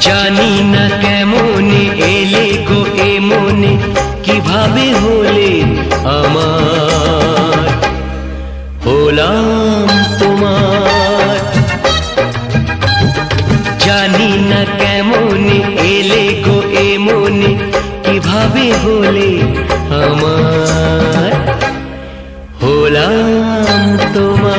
জানি না কেমনে এলে গো এ মনে, কিভাবে হলে আমার, হলাম তোমার। জানি না কেমনে এলে গো এ মনে, কিভাবে হলে আমার, হলাম তোমার।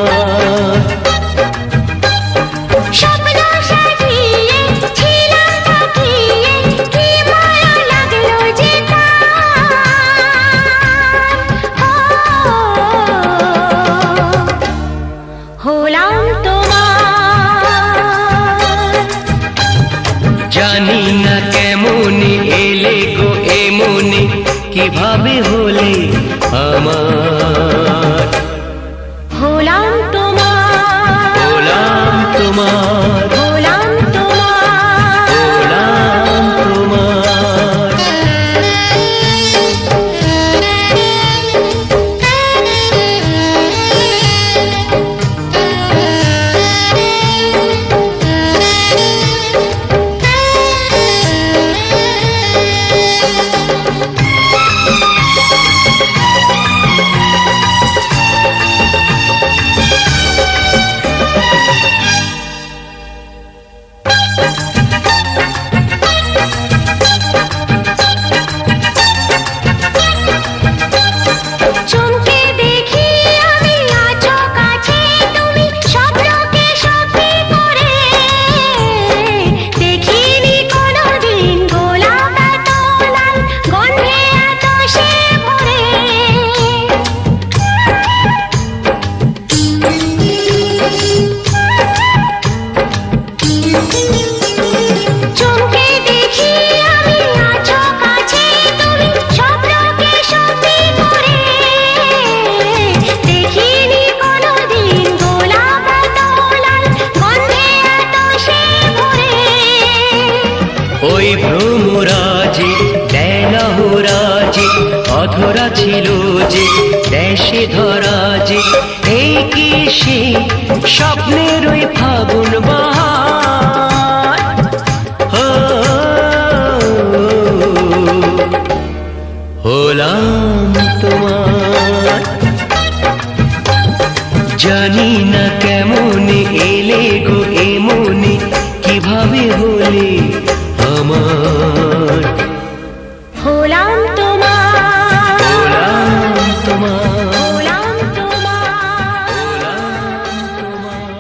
জানি না কেমনে এলে গো এ মনে, কিভাবে হলে আমার, হলাম তোমার, হলাম তোমার, হলাম তোমার, হলাম তোমার। চমকে দেখি আমি আছো কাছে তুমি, স্বপ্নকে সত্যি করে। দেখিনি কোনোদিন গোলাপ এত লাল, গন্ধে এত সে ভরে। চমকে দেখি আমি আছো কাছে তুমি, স্বপ্নকে সত্যি করে। দেখিনি কোনোদিন গোলাপ এত লাল, গন্ধে এত সে ভরে। ওই ভ্রমরাজে দেলহরাজে অধরা ছিল যে, দেশে ধরা যে, এই কি সে স্বপ্নের ওই ফাগুন বাহার। ও, হলাম তোমার। জানি না কেমনে এলে গো এ মনে, কিভাবে হলে আমার, হলাম তোমার, হলাম তোমার, হলাম তোমার। হলাম তোমার।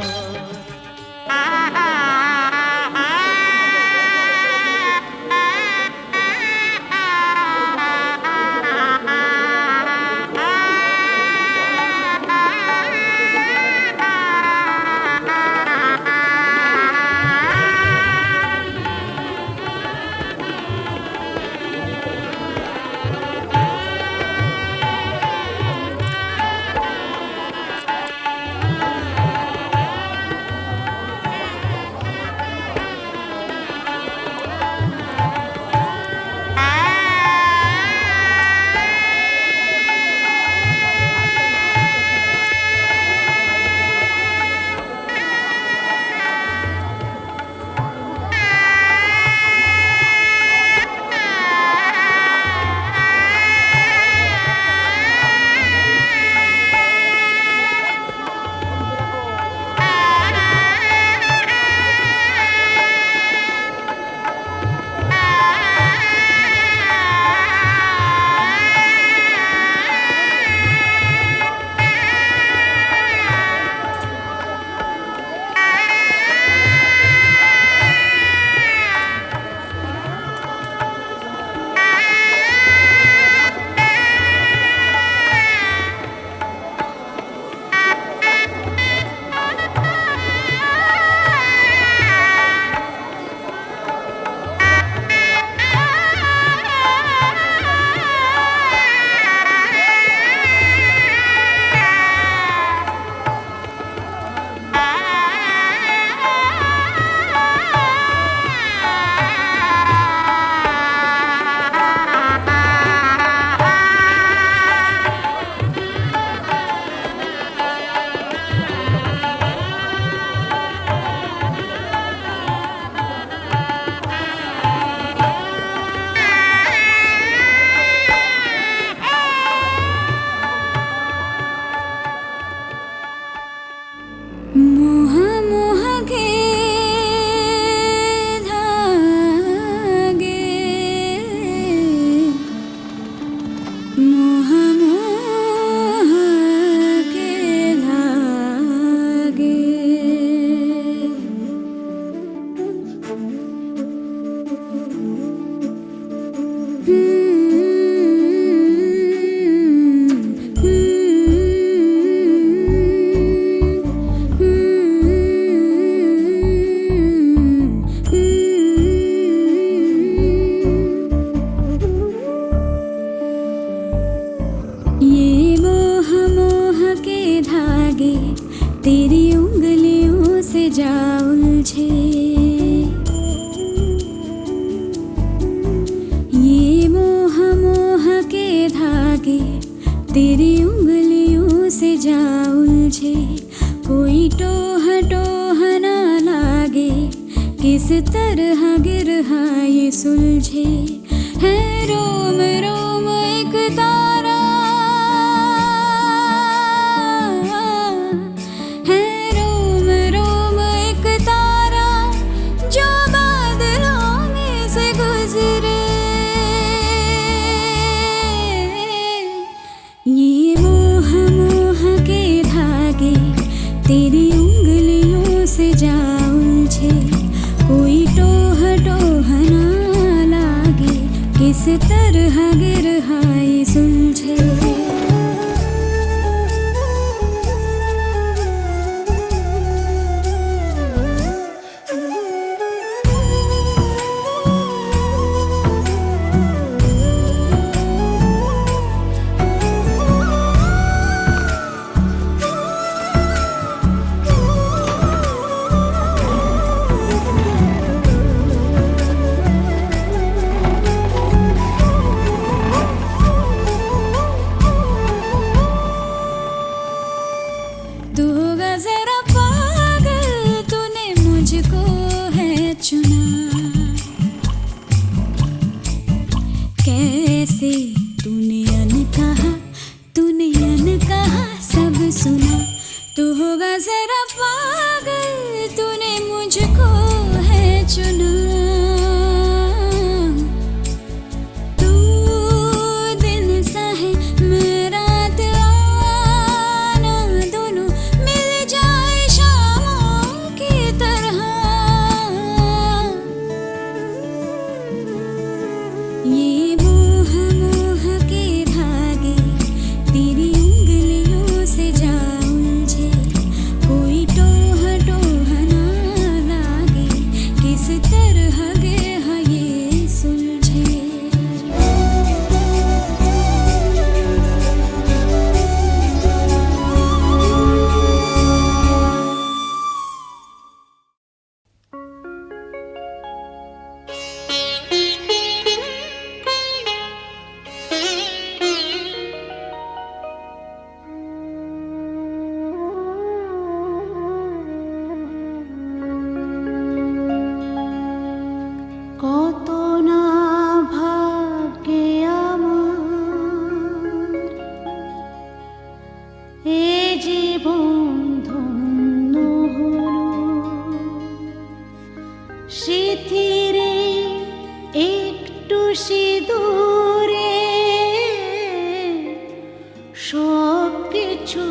तरह गिर ये सुलझे है रोम रोम एक तारा, है रोम रोम एक तारा जो बादलों में से गुजरे। ये मोह मोह के धागे तेरी उंगलियों से जा उलझे, कोई टोह टोह ना लागे, किस तरह गिर ये सुलझे। तू होगा जरा पागल, तूने मुझको है चुना, कैसे तूने अनकहा सब सुना। तू होगा जरा पागल, तूने मुझको है चुना, तू दिन सा है मैं रात आना, दोनों मिल जाए शामों की तरह। ये मोह मोह के धागे तेरी उंगलियों से जा उलझे, कोई टोह टोह ना लागे, किस तरह गिर ये सुलझे। কত না ভাগ্যে আমার এ জীবন ধন্য হলো, স্মৃতিরে একটু সিঁদুরে সব কিছু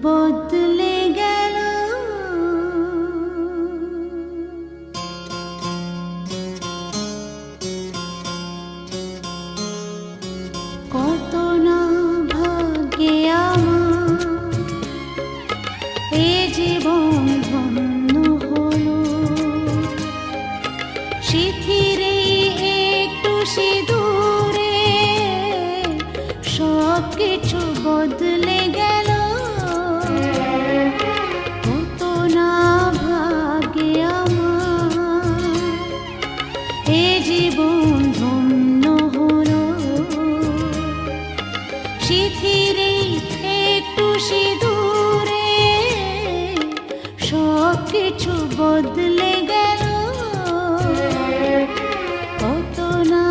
বদলে গেল। কত না ভাগ্যে আমার এ জীবন ধন্য হলো, স্মৃতিরে একটু সিঁদুরে সব কিছু বদলে গেল। কত না ভাগ্যে আমার এ জীবন ধন্য হলো, স্মৃতিরে একটু সিঁদুরে সব কিছু বদলে গেল। কত না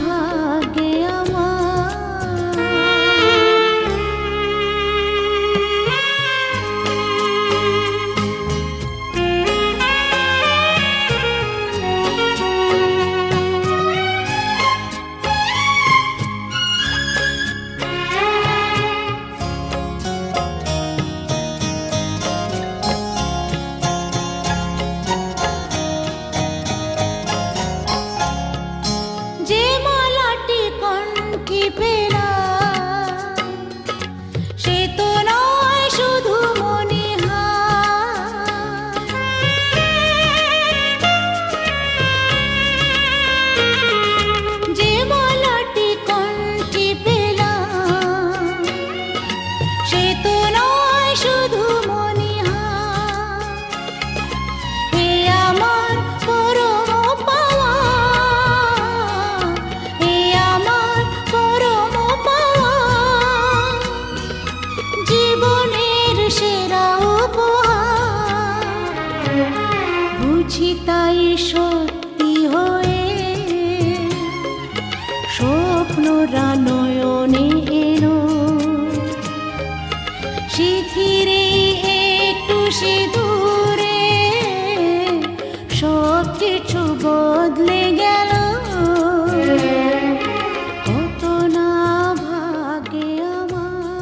ভাগ্যে আমার। সব কিছু বদলে গেল কত না ভাগে আমার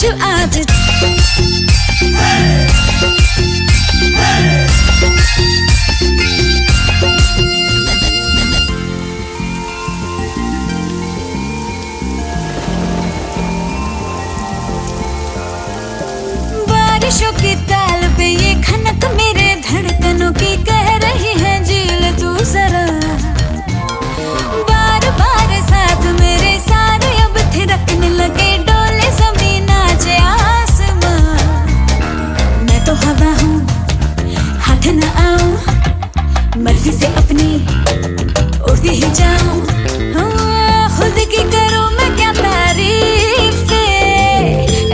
नाचो आज बारिशों की ताल पे ये खनक मेरे धड़कनों की कह रही है झील तू जरा बार बार साथ मेरे सारे अब थिरकने लगे डोले जमीन नाचे आसमां मैं तो हवा हूँ हाथ न आऊं मर्जी से अपनी उड़ती ही जाऊं खुद की करूं मैं क्या तारीफ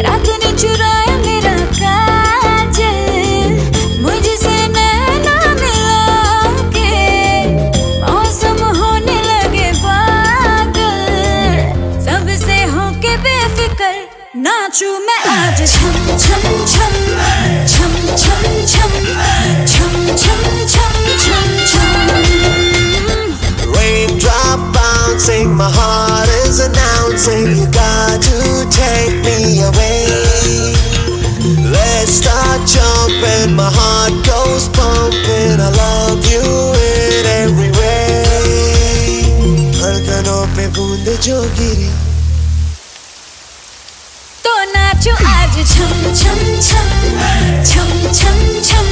रात ने चुराया मेरा काजल मुझसे नैना मिला के मौसम होने लगे पागल सबसे होके बेफिक्र नाचूं मैं आज छम छम छम छम छम छम छम छम छम छम छम Raindrop bouncing, my heart is announcing you got to take me away. Let's start jumping, my heart goes pumping. I love you in every way. धड़कनों पे बूंद जो गिरी तो नाचो आज छम छम छम छम छम छम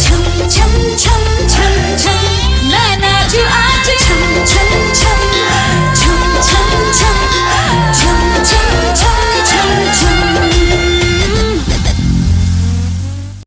छम छम